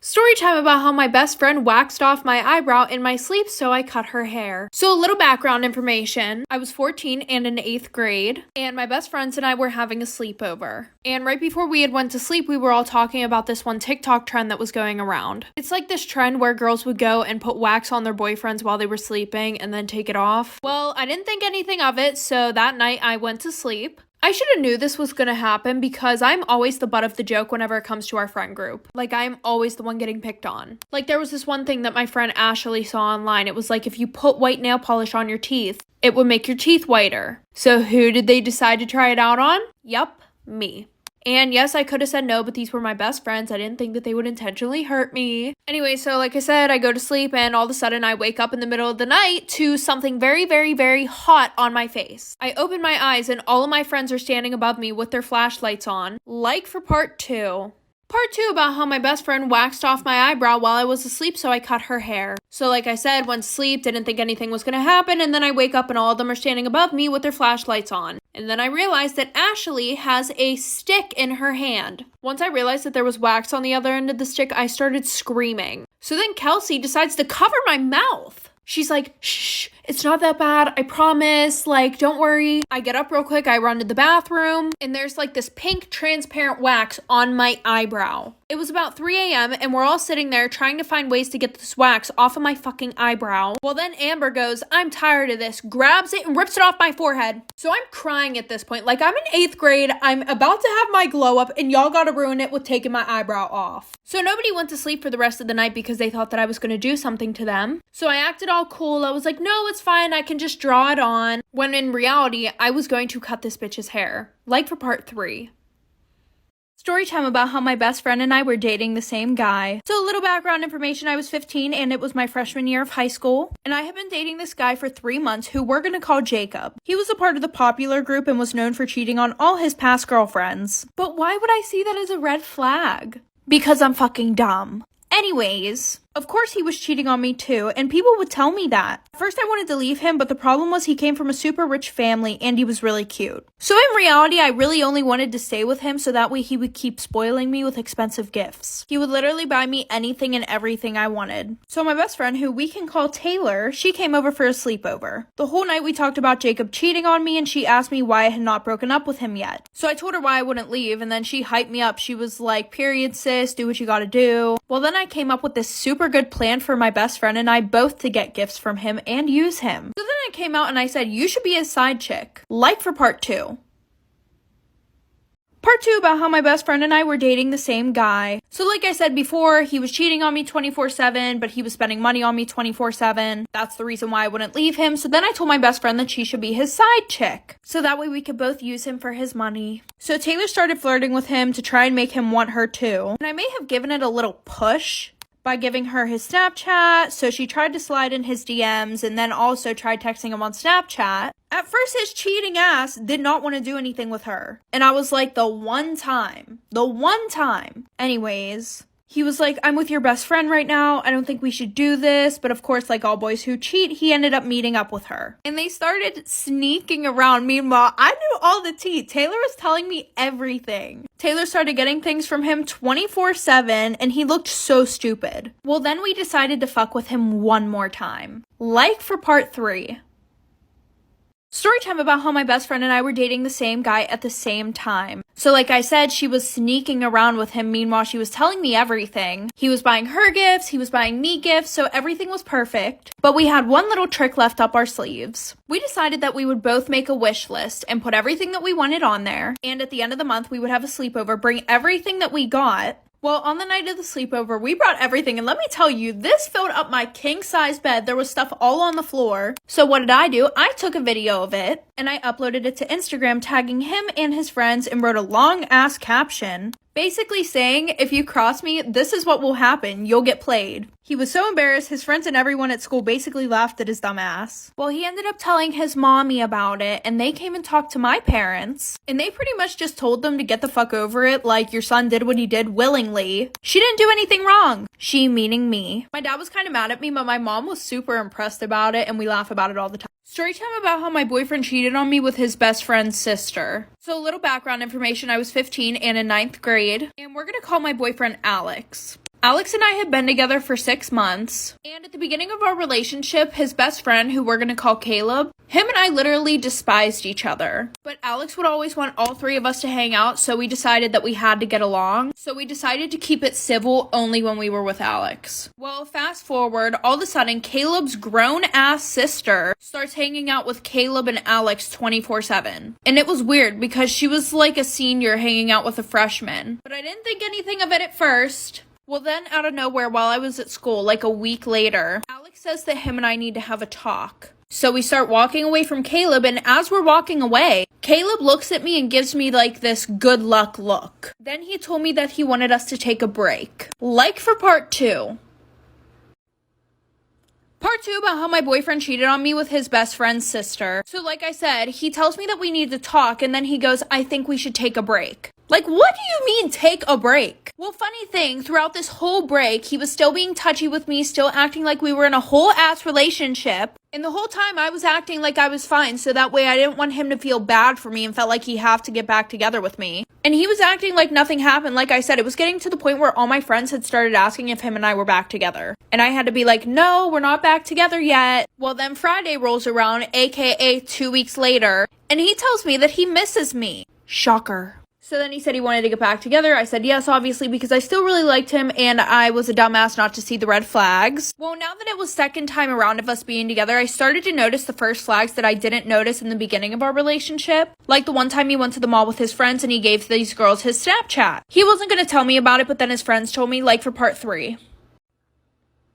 Story time about how my best friend waxed off my eyebrow in my sleep, so I cut her hair. So a little background information. I was 14 and in 8th grade, and my best friends and I were having a sleepover. And right before we had went to sleep, we were all talking about this one TikTok trend that was going around. It's like this trend where girls would go and put wax on their boyfriends while they were sleeping and then take it off. Well, I didn't think anything of it, so that night I went to sleep. I should have knew this was going to happen because I'm always the butt of the joke whenever it comes to our friend group. Like, I'm always the one getting picked on. Like, there was this one thing that my friend Ashley saw online. It was like, if you put white nail polish on your teeth, it would make your teeth whiter. So who did they decide to try it out on? Yup, me. And yes, I could have said no, but these were my best friends. I didn't think that they would intentionally hurt me. Anyway, so like I said, I go to sleep and all of a sudden I wake up in the middle of the night to something very, very, very hot on my face. I open my eyes and all of my friends are standing above me with their flashlights on. Like for part 2. Part 2 about how my best friend waxed off my eyebrow while I was asleep, so I cut her hair. So like I said, went to sleep, didn't think anything was going to happen, and then I wake up and all of them are standing above me with their flashlights on. And then I realized that Ashley has a stick in her hand. Once I realized that there was wax on the other end of the stick, I started screaming. So then Kelsey decides to cover my mouth. She's like, shh, it's not that bad, I promise, like, don't worry. I get up real quick, I run to the bathroom, and there's like this pink transparent wax on my eyebrow. It was about 3 a.m. and we're all sitting there trying to find ways to get this wax off of my fucking eyebrow. Well, then Amber goes, I'm tired of this, grabs it and rips it off my forehead. So I'm crying at this point. Like, I'm in 8th grade, I'm about to have my glow up, and y'all gotta ruin it with taking my eyebrow off. So nobody went to sleep for the rest of the night because they thought that I was gonna do something to them. So I acted all cool. I was like, no, it's fine, I can just draw it on. When in reality, I was going to cut this bitch's hair. Like for part 3. Story time about how my best friend and I were dating the same guy. So a little background information, I was 15 and it was my freshman year of high school. And I had been dating this guy for 3 months who we're gonna call Jacob. He was a part of the popular group and was known for cheating on all his past girlfriends. But why would I see that as a red flag? Because I'm fucking dumb. Anyways, of course he was cheating on me too, and people would tell me that. At first I wanted to leave him, but the problem was he came from a super rich family and he was really cute. So in reality, I really only wanted to stay with him so that way he would keep spoiling me with expensive gifts. He would literally buy me anything and everything I wanted. So my best friend, who we can call Taylor, she came over for a sleepover. The whole night we talked about Jacob cheating on me and she asked me why I had not broken up with him yet. So I told her why I wouldn't leave and then she hyped me up. She was like, period sis, do what you gotta do. Well, then I came up with this super good plan for my best friend and I both to get gifts from him and use him. So then I came out and I said, you should be his side chick. Like for part 2. Part 2 about how my best friend and I were dating the same guy. So like I said before, he was cheating on me 24/7, but he was spending money on me 24/7. That's the reason why I wouldn't leave him. So then I told my best friend that she should be his side chick. So that way we could both use him for his money. So Taylor started flirting with him to try and make him want her too. And I may have given it a little push by giving her his Snapchat, so she tried to slide in his DMs and then also tried texting him on Snapchat. At first, his cheating ass did not want to do anything with her. And I was like, the one time. Anyways, he was like, I'm with your best friend right now. I don't think we should do this. But of course, like all boys who cheat, he ended up meeting up with her. And they started sneaking around. Meanwhile, I knew all the tea. Taylor was telling me everything. Taylor started getting things from him 24/7 and he looked so stupid. Well, then we decided to fuck with him one more time. Like for part 3. Story time about how my best friend and I were dating the same guy at the same time. So like I said, she was sneaking around with him. Meanwhile, she was telling me everything. He was buying her gifts, he was buying me gifts, so everything was perfect. But we had one little trick left up our sleeves. We decided that we would both make a wish list and put everything that we wanted on there. And at the end of the month, we would have a sleepover, bring everything that we got. Well, on the night of the sleepover, we brought everything, and let me tell you, this filled up my king-size bed. There was stuff all on the floor. So what did I do? I took a video of it, and I uploaded it to Instagram, tagging him and his friends, and wrote a long-ass caption, basically saying, if you cross me, this is what will happen. You'll get played. He was so embarrassed, his friends and everyone at school basically laughed at his dumb ass. Well, he ended up telling his mommy about it, and they came and talked to my parents, and they pretty much just told them to get the fuck over it, like your son did what he did willingly. She didn't do anything wrong. She meaning me. My dad was kind of mad at me, but my mom was super impressed about it, and we laugh about it all the time. Story time about how my boyfriend cheated on me with his best friend's sister. So a little background information, I was 15 and in 9th grade, and we're gonna call my boyfriend Alex. Alex and I had been together for 6 months, and at the beginning of our relationship, his best friend, who we're gonna call Caleb, him and I literally despised each other. But Alex would always want all three of us to hang out, so we decided that we had to get along. So we decided to keep it civil only when we were with Alex. Well, fast forward, all of a sudden, Caleb's grown-ass sister starts hanging out with Caleb and Alex 24/7. And it was weird because she was like a senior hanging out with a freshman. But I didn't think anything of it at first. Well, then out of nowhere, while I was at school, like a week later, Alex says that him and I need to have a talk. So we start walking away from Caleb, and as we're walking away, Caleb looks at me and gives me like this good luck look. Then he told me that he wanted us to take a break. Like for part 2. Part 2 about how my boyfriend cheated on me with his best friend's sister. So like I said, he tells me that we need to talk, and then he goes, I think we should take a break. Like, what do you mean, take a break? Well, funny thing, throughout this whole break, he was still being touchy with me, still acting like we were in a whole-ass relationship. And the whole time, I was acting like I was fine, so that way I didn't want him to feel bad for me and felt like he had to get back together with me. And he was acting like nothing happened. Like I said, it was getting to the point where all my friends had started asking if him and I were back together. And I had to be like, no, we're not back together yet. Well, then Friday rolls around, aka 2 weeks later, and he tells me that he misses me. Shocker. So then he said he wanted to get back together. I said yes, obviously, because I still really liked him and I was a dumbass not to see the red flags. Well, now that it was second time around of us being together, I started to notice the first flags that I didn't notice in the beginning of our relationship. Like the one time he went to the mall with his friends and he gave these girls his Snapchat. He wasn't going to tell me about it, but then his friends told me, like for part 3.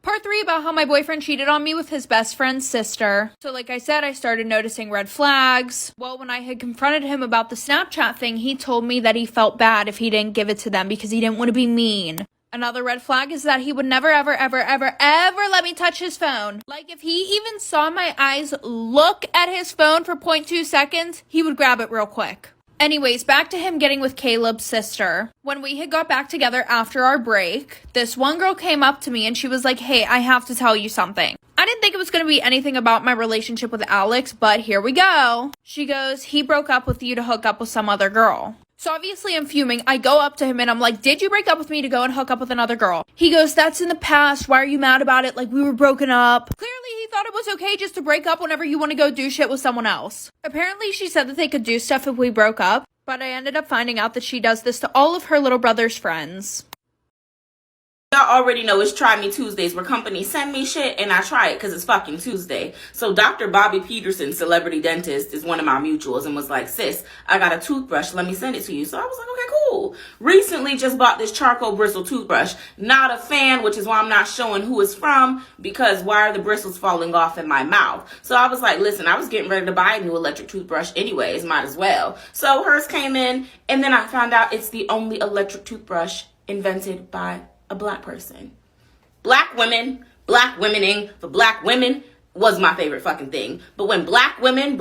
Part 3 about how my boyfriend cheated on me with his best friend's sister. So like I said, I started noticing red flags. Well, when I had confronted him about the Snapchat thing, he told me that he felt bad if he didn't give it to them because he didn't want to be mean. Another red flag is that he would never, ever, ever, ever, ever let me touch his phone. Like if he even saw my eyes look at his phone for 0.2 seconds, he would grab it real quick. Anyways, back to him getting with Caleb's sister. When we had got back together after our break, this one girl came up to me and she was like, hey, I have to tell you something. I didn't think it was going to be anything about my relationship with Alex, but here we go. She goes, he broke up with you to hook up with some other girl. So obviously I'm fuming. I go up to him and I'm like, did you break up with me to go and hook up with another girl? He goes, that's in the past. Why are you mad about it? Like we were broken up. Clearly he thought it was okay just to break up whenever you want to go do shit with someone else. Apparently she said that they could do stuff if we broke up, but I ended up finding out that she does this to all of her little brother's friends. Y'all already know it's Try Me Tuesdays where companies send me shit and I try it because it's fucking Tuesday. So Dr. Bobby Peterson, celebrity dentist, is one of my mutuals and was like, sis, I got a toothbrush. Let me send it to you. So I was like, okay, cool. Recently just bought this charcoal bristle toothbrush. Not a fan, which is why I'm not showing who it's from because why are the bristles falling off in my mouth? So I was like, listen, I was getting ready to buy a new electric toothbrush anyways. Might as well. So hers came in and then I found out it's the only electric toothbrush invented by a black person. Black womening for black women was my favorite fucking thing. But when black women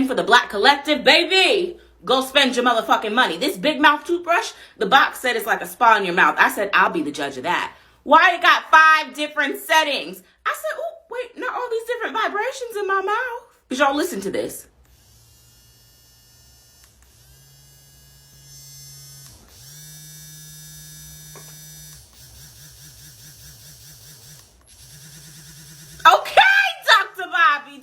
for the black collective, baby, go spend your motherfucking money. This big mouth toothbrush, the box said it's like a spa in your mouth. I said, I'll be the judge of that. Why it got 5 different settings? I said, oh, wait, not all these different vibrations in my mouth. Because y'all listen to this.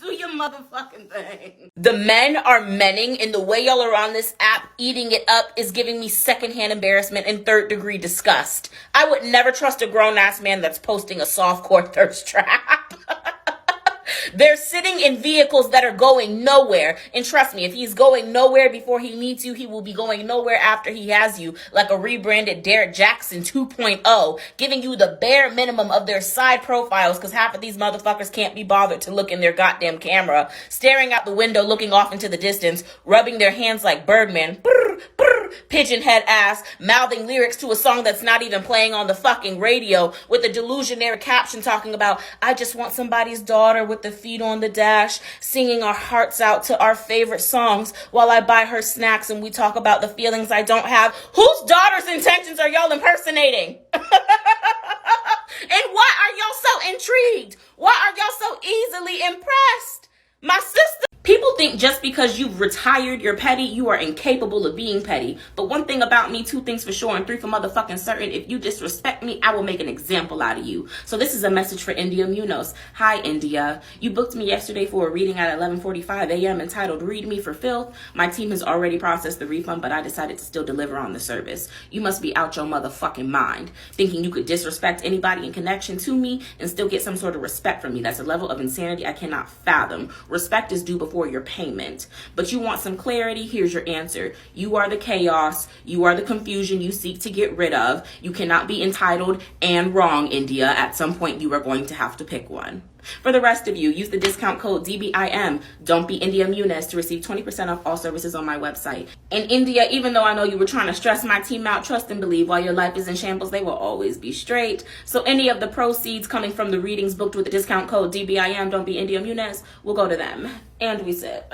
Do your motherfucking thing. The men are menning, and the way y'all are on this app eating it up is giving me secondhand embarrassment and third-degree disgust. I would never trust a grown-ass man that's posting a softcore thirst trap. They're sitting in vehicles that are going nowhere. And trust me, if he's going nowhere before he meets you, he will be going nowhere after he has you, like a rebranded Derek Jackson 2.0, giving you the bare minimum of their side profiles because half of these motherfuckers can't be bothered to look in their goddamn camera, staring out the window, looking off into the distance, rubbing their hands like Birdman, brr, brr, pigeon head ass, mouthing lyrics to a song that's not even playing on the fucking radio with a delusionary caption talking about, I just want somebody's daughter with the feet on the dash, singing our hearts out to our favorite songs while I buy her snacks and we talk about the feelings I don't have. Whose daughter's intentions are y'all impersonating? And why are y'all so intrigued? Why are y'all so easily impressed? My sister, people think think just because you've retired you're petty, you are incapable of being petty. But one thing about me, two things for sure and three for motherfucking certain, if you disrespect me, I will make an example out of you. So this is a message for India Munoz. Hi, India. You booked me yesterday for a reading at 11:45 a.m. entitled Read Me for Filth. My team has already processed the refund, but I decided to still deliver on the service. You must be out your motherfucking mind, thinking you could disrespect anybody in connection to me and still get some sort of respect from me. That's a level of insanity I cannot fathom. Respect is due before your payment. But you want some clarity? Here's your answer. You are the chaos. You are the confusion you seek to get rid of. You cannot be entitled and wrong, India. At some point, you are going to have to pick one. For the rest of you, use the discount code DBIM, Don't Be India Muniz, to receive 20% off all services on my website. And India, even though I know you were trying to stress my team out, trust and believe while your life is in shambles, they will always be straight. So any of the proceeds coming from the readings booked with the discount code DBIM, Don't Be India Muniz, will go to them. And we said,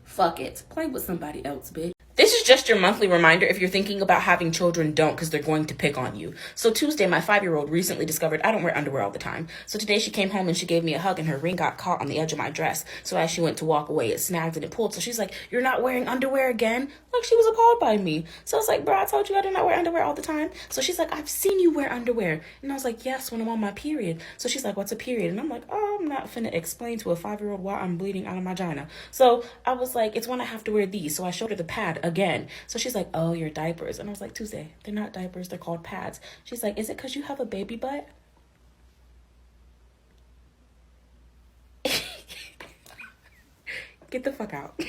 fuck it. Play with somebody else, bitch. This is just your monthly reminder. If you're thinking about having children, don't, because they're going to pick on you. So Tuesday, my 5-year-old recently discovered I don't wear underwear all the time. So today she came home and she gave me a hug and her ring got caught on the edge of my dress. So as she went to walk away, it snagged and it pulled. So she's like, "You're not wearing underwear again?" Like, she was appalled by me. So I was like, "Bro, I told you I do not wear underwear all the time." So she's like, "I've seen you wear underwear." And I was like, "Yes, when I'm on my period." So she's like, "What's a period?" And I'm like, "Oh, I'm not finna explain to a 5-year-old why I'm bleeding out of my vagina." So I was like, "It's when I have to wear these." So I showed her the pad again. So she's like, "Oh, your diapers." And I was like, "Tuesday, they're not diapers, they're called pads." She's like, "Is it because you have a baby butt?" Get the fuck out.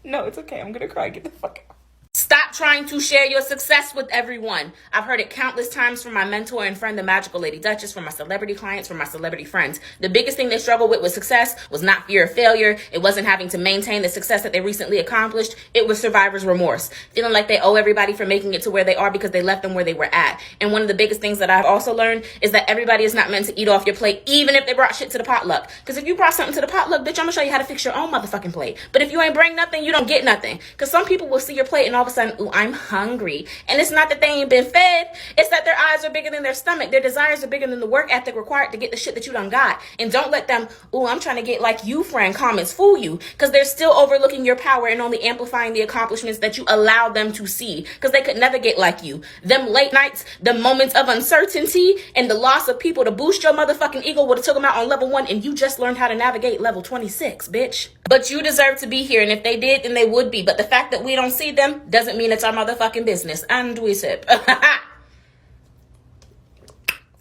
No, it's okay. I'm gonna cry. Get the fuck out. Stop trying to share your success with everyone. I've heard it countless times from my mentor and friend, the magical Lady Duchess, from my celebrity clients, from my celebrity friends. The biggest thing they struggled with success was not fear of failure. It wasn't having to maintain the success that they recently accomplished. It was survivor's remorse. Feeling like they owe everybody for making it to where they are because they left them where they were at. And one of the biggest things that I've also learned is that everybody is not meant to eat off your plate, even if they brought shit to the potluck. Because if you brought something to the potluck, bitch, I'm gonna show you how to fix your own motherfucking plate. But if you ain't bring nothing, you don't get nothing. Because some people will see your plate and all of a sudden, "Ooh, I'm hungry." And it's not that they ain't been fed. It's that their eyes are bigger than their stomach. Their desires are bigger than the work ethic required to get the shit that you done got. And don't let them, "Ooh, I'm trying to get like you," friend comments fool you. Because they're still overlooking your power and only amplifying the accomplishments that you allow them to see. Because they could never get like you. Them late nights, the moments of uncertainty, and the loss of people to boost your motherfucking ego would have took them out on level 1, and you just learned how to navigate level 26, bitch. But you deserve to be here, and if they did, then they would be. But the fact that we don't see them doesn't mean it's our motherfucking business. And we sip.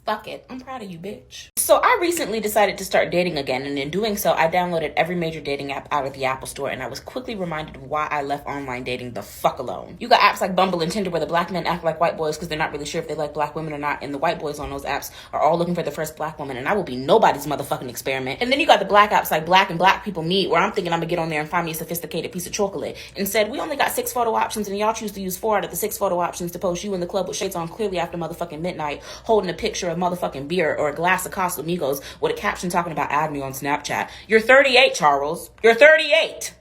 Fuck it. I'm proud of you, bitch. So I recently decided to start dating again, and in doing so, I downloaded every major dating app out of the Apple Store, and I was quickly reminded of why I left online dating the fuck alone. You got apps like Bumble and Tinder where the black men act like white boys because they're not really sure if they like black women or not, and the white boys on those apps are all looking for the first black woman, and I will be nobody's motherfucking experiment. And then you got the black apps like Black and Black People Meet, where I'm thinking I'm gonna get on there and find me a sophisticated piece of chocolate. Instead, we only got 6 photo options, and y'all choose to use 4 out of the 6 photo options to post you in the club with shades on clearly after motherfucking midnight, holding a picture of motherfucking beer or a glass of Casamigos with a caption talking about "add me on Snapchat." You're 38, Charles. You're 38.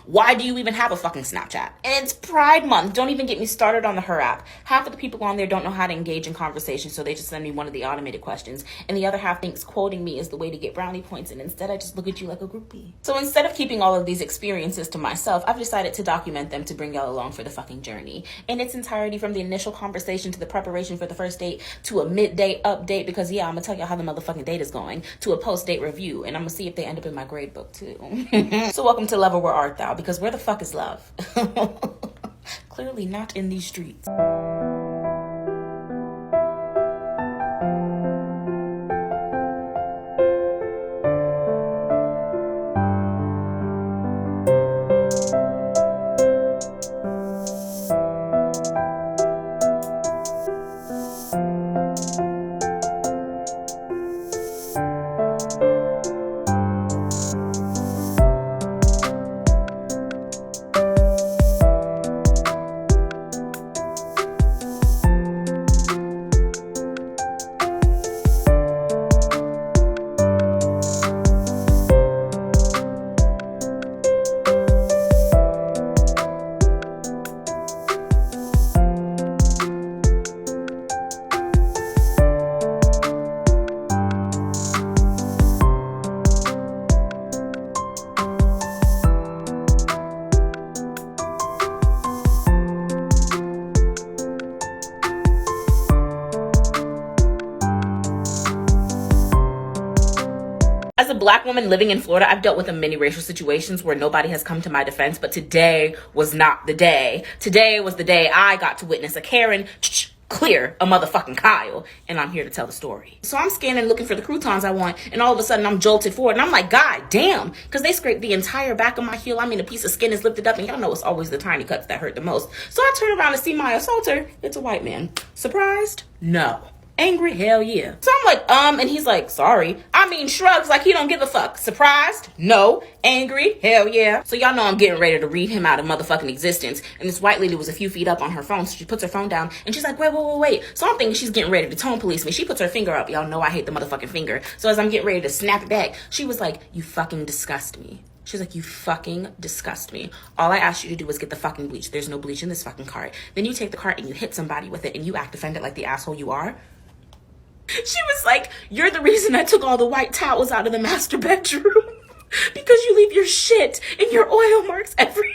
Why do you even have a fucking Snapchat? And it's Pride Month. Don't even get me started on the Her app. Half of the people on there don't know how to engage in conversation, so they just send me one of the automated questions. And the other half thinks quoting me is the way to get brownie points, and instead I just look at you like a groupie. So instead of keeping all of these experiences to myself, I've decided to document them to bring y'all along for the fucking journey. In its entirety, from the initial conversation to the preparation for the first date, to a mid-date update, because yeah, I'm gonna tell y'all how the motherfucking date is going, to a post-date review, and I'm gonna see if they end up in my grade book too. So welcome to Love, Where Art Thou? Because where the fuck is love? Clearly not in these streets. Black woman living in Florida, I've dealt with many racial situations where nobody has come to my defense, but today was not the day. Today was the day I got to witness a Karen clear a motherfucking Kyle, and I'm here to tell the story. So I'm scanning looking for the croutons I want, and all of a sudden I'm jolted forward, and I'm like, God damn, because they scraped the entire back of my heel. I mean, a piece of skin is lifted up, and y'all know it's always the tiny cuts that hurt the most. So I turn around to see my assaulter. It's a white man. Surprised? No. Angry? Hell yeah. So I'm like, and he's like, sorry. I mean, shrugs like he don't give a fuck. Surprised? No. Angry? Hell yeah. So y'all know I'm getting ready to read him out of motherfucking existence. And this white lady was a few feet up on her phone, so she puts her phone down, and she's like, wait. So I'm thinking she's getting ready to tone police me. She puts her finger up. Y'all know I hate the motherfucking finger. So as I'm getting ready to snap it back, she was like, you fucking disgust me. She was like, you fucking disgust me. All I asked you to do was get the fucking bleach. There's no bleach in this fucking cart. Then you take the cart and you hit somebody with it, and you act offended like the asshole you are. She was like, you're the reason I took all the white towels out of the master bedroom because you leave your shit and your oil marks everywhere.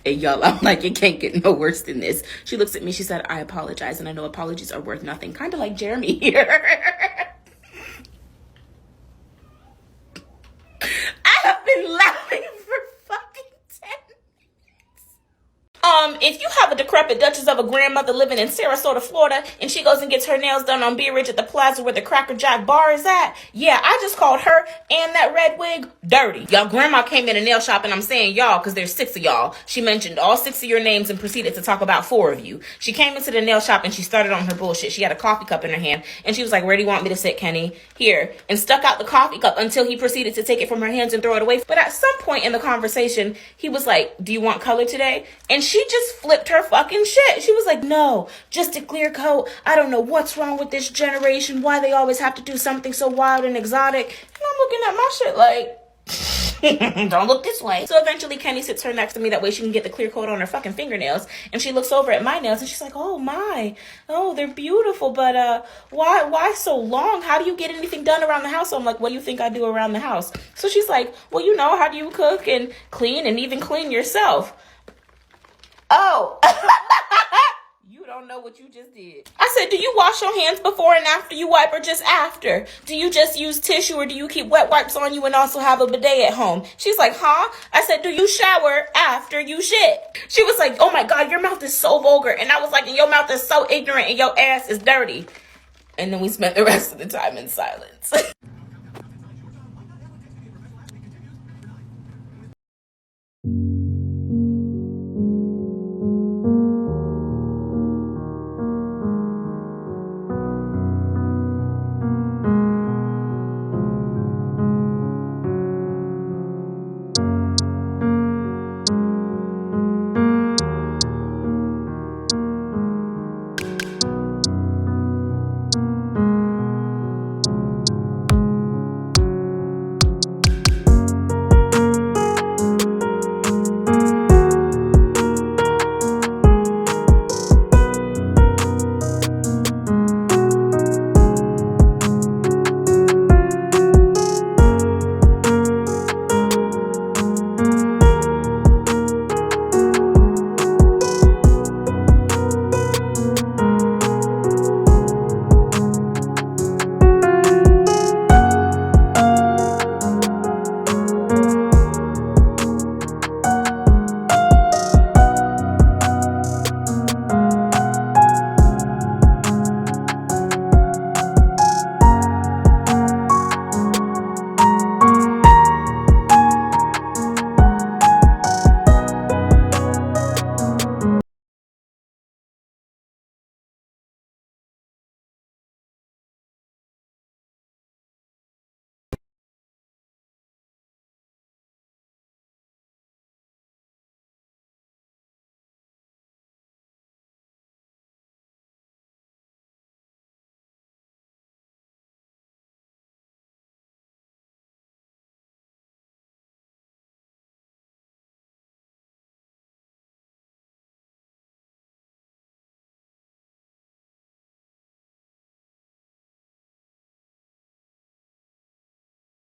And y'all, I'm like, it can't get no worse than this. She looks at me, she said, I apologize, and I know apologies are worth nothing. Kind of like Jeremy here. I have been laughing for fucking 10 if you have a decrepit Duchess of a grandmother living in Sarasota, Florida, and she goes and gets her nails done on Bee Ridge at the plaza where the Cracker Jack bar is at, yeah, I just called her and that red wig dirty. Y'all grandma came in a nail shop, and I'm saying y'all because there's 6 of y'all. She mentioned all 6 of your names and proceeded to talk about 4 of you. She came into the nail shop and she started on her bullshit. She had a coffee cup in her hand, and she was like, where do you want me to sit, Kenny? Here. And stuck out the coffee cup until he proceeded to take it from her hands and throw it away. But at some point in the conversation, he was like, do you want color today? And she just flipped her fucking shit. She was like, no, just a clear coat. I don't know what's wrong with this generation, why they always have to do something so wild and exotic. And I'm looking at my shit like, don't look this way. So eventually Kenny sits her next to me, that way she can get the clear coat on her fucking fingernails. And she looks over at my nails and she's like, oh, they're beautiful, but why so long? How do you get anything done around the house? So I'm like, what do you think I do around the house? So she's like, well, you know, how do you cook and clean and even clean yourself? Oh, you don't know what you just did. I said, do you wash your hands before and after you wipe, or just after? Do you just use tissue, or do you keep wet wipes on you and also have a bidet at home? She's like, huh? I said, do you shower after you shit? She was like, oh my God, your mouth is so vulgar. And I was like, your mouth is so ignorant and your ass is dirty. And then we spent the rest of the time in silence.